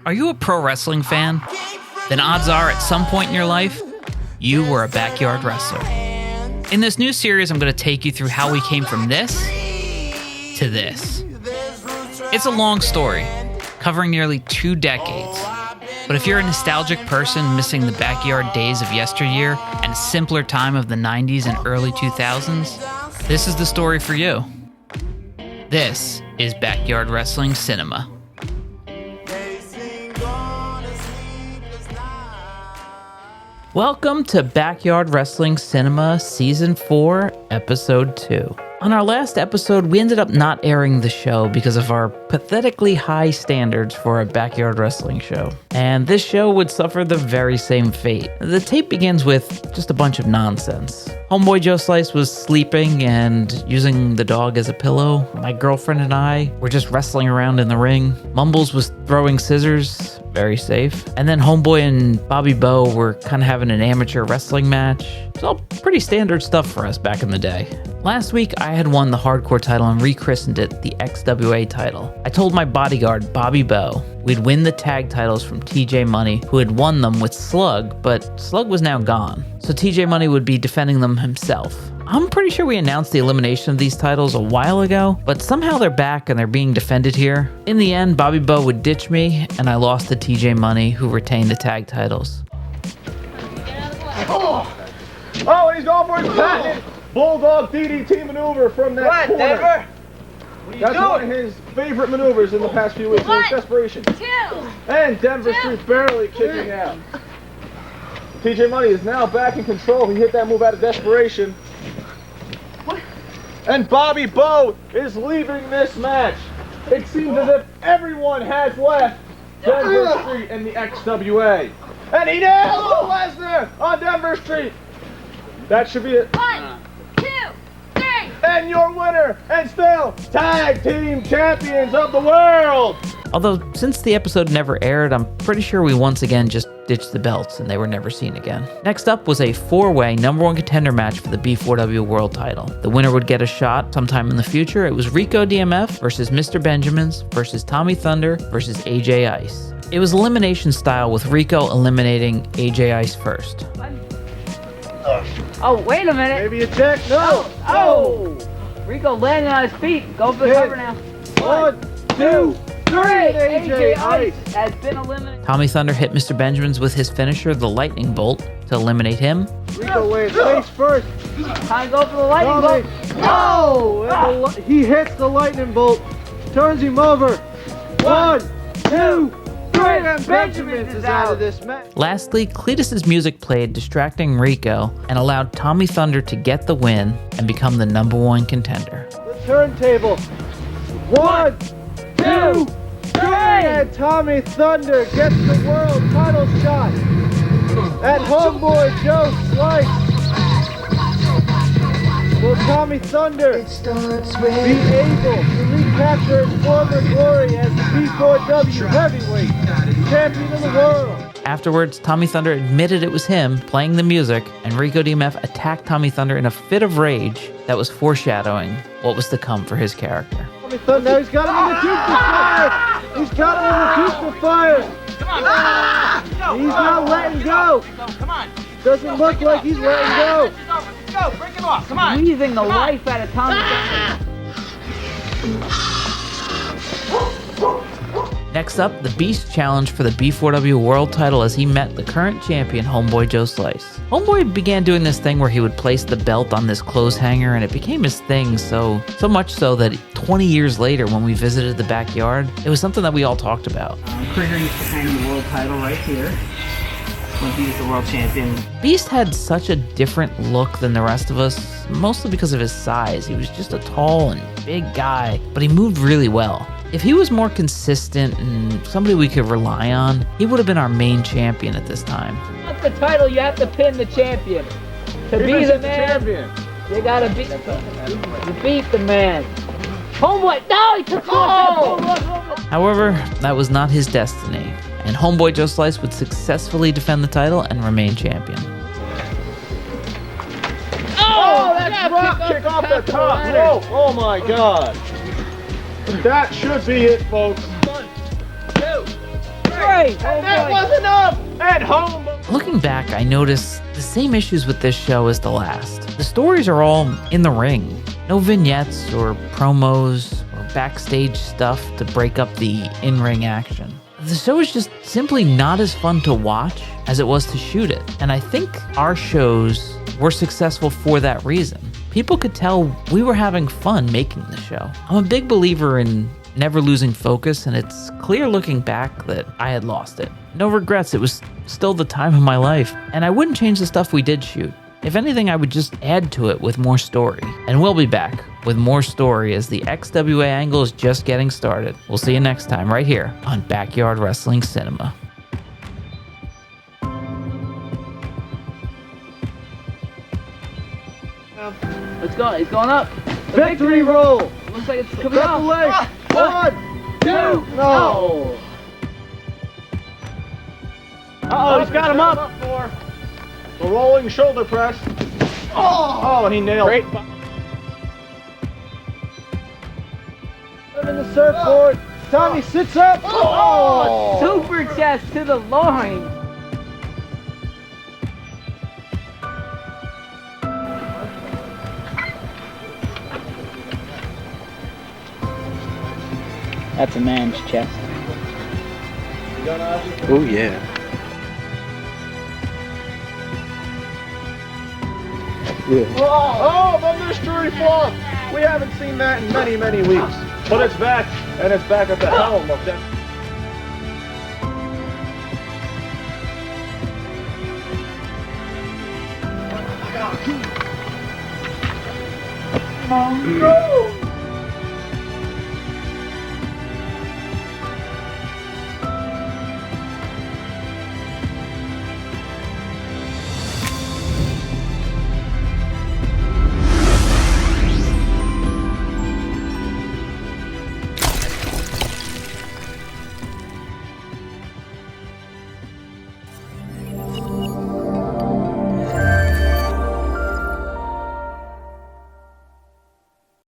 Are you a pro wrestling fan? Then odds are at some point in your life, you were a backyard wrestler. In this new series, I'm going to take you through how we came from this to this. It's a long story, covering nearly 2 decades. But if you're a nostalgic person missing the backyard days of yesteryear and a simpler time of the 90s and early 2000s, this is the story for you. This is Backyard Wrestling Cinema. Welcome to Backyard Wrestling Cinema Season 4, Episode 2. On our last episode, we ended up not airing the show because of our pathetically high standards for a backyard wrestling show. And this show would suffer the very same fate. The tape begins with just a bunch of nonsense. Homeboy Joe Slice was sleeping and using the dog as a pillow. My girlfriend and I were just wrestling around in the ring. Mumbles was throwing scissors, very safe. And then Homeboy and Bobby Bow were kind of having an amateur wrestling match. It's all pretty standard stuff for us back in the day. Last week, I had won the hardcore title and rechristened it the XWA title. I told my bodyguard, Bobby Bow, we'd win the tag titles from TJ Money, who had won them with Slug, but Slug was now gone. So TJ Money would be defending them himself. I'm pretty sure we announced the elimination of these titles a while ago, but somehow they're back and they're being defended here. In the end, Bobby Bow would ditch me, and I lost to TJ Money, who retained the tag titles. Oh, he's going for his patented Bulldog DDT maneuver from that corner. Denver? What are you That's doing? one of his favorite maneuvers in the past few weeks. It's desperation. And Denver Street's barely kicking out. TJ Money is now back in control. He hit that move out of desperation. And Bobby Bow is leaving this match. It seems as if everyone has left Denver Street and the XWA. And he nails Lesnar on Denver Street. That should be it. 1, 2, 3. And your winner, and still tag team champions of the world. Although, since the episode never aired, I'm pretty sure we once again just ditched the belts and they were never seen again. Next up was a 4-way number 1 contender match for the B4W World title. The winner would get a shot sometime in the future. It was Rico DMF versus Mr. Benjamins versus Tommy Thunder versus AJ Ice. It was elimination style with Rico eliminating AJ Ice first. Oh, wait a minute. Maybe a check. No. Oh! Rico landing on his feet. Go for the cover now. 1, 2, 3. AJ Ice has been eliminated. Tommy Thunder hit Mr. Benjamins with his finisher, the Lightning Bolt, to eliminate him. Rico lands face first. Time to go for the lightning bolt. Oh! And he hits the lightning bolt. Turns him over. 1, 2, 3. And Benjamin is out of this match. Lastly, Cletus's music played, distracting Rico, and allowed Tommy Thunder to get the win and become the number 1 contender. The turntable. 1, 2, 3. And Tommy Thunder gets the world title shot at Homeboy Joe Slice. Will Tommy Thunder be able to recapture his former glory as the B4W heavyweight champion of the world? Afterwards, Tommy Thunder admitted it was him playing the music, and Rico DMF attacked Tommy Thunder in a fit of rage that was foreshadowing what was to come for his character. Tommy Thunder, he's got him in the tube to fire! He's got him in the tube to fire! Come on. He's not letting go! Come on. Doesn't look like he's letting go! Go, break him off. Come on. Breathing the life out of Tommy Thunder. Next up, the Beast challenged for the B4W World title as he met the current champion, Homeboy Joe Slice. Homeboy began doing this thing where he would place the belt on this clothes hanger, and it became his thing so much so that 20 years later when we visited the backyard, it was something that we all talked about. Krieger used to hang the world title right here when he was the world champion. Beast had such a different look than the rest of us, mostly because of his size. He was just a tall and big guy, but he moved really well. If he was more consistent and somebody we could rely on, he would have been our main champion at this time. That's the title. You have to pin the champion. To be the man, champion. you gotta beat the man. Homeboy, no, he took off. However, that was not his destiny, and Homeboy Joe Slice would successfully defend the title and remain champion. Oh, that's drop kick off the top rope. Oh my God. That should be it, folks. 1, 2, 3. Hey! And that was enough! At home! Looking back, I noticed the same issues with this show as the last. The stories are all in the ring. No vignettes or promos or backstage stuff to break up the in-ring action. The show is just simply not as fun to watch as it was to shoot it. And I think our shows were successful for that reason. People could tell we were having fun making the show. I'm a big believer in never losing focus, and it's clear looking back that I had lost it. No regrets, it was still the time of my life. And I wouldn't change the stuff we did shoot. If anything, I would just add to it with more story. And we'll be back with more story as the XWA angle is just getting started. We'll see you next time right here on Backyard Wrestling Cinema. It's going up. Victory roll! Looks like it's coming Cut the off. leg! 1, 2, no! Uh-oh, he's got him up! The rolling shoulder press. Oh, and he nailed it. In the surfboard. Tommy sits up. Oh, super chest to the loin. That's a man's chest. Oh yeah. Oh, the mystery flop. We haven't seen that in many, many weeks. But it's back, and it's back at the helm of that. Oh,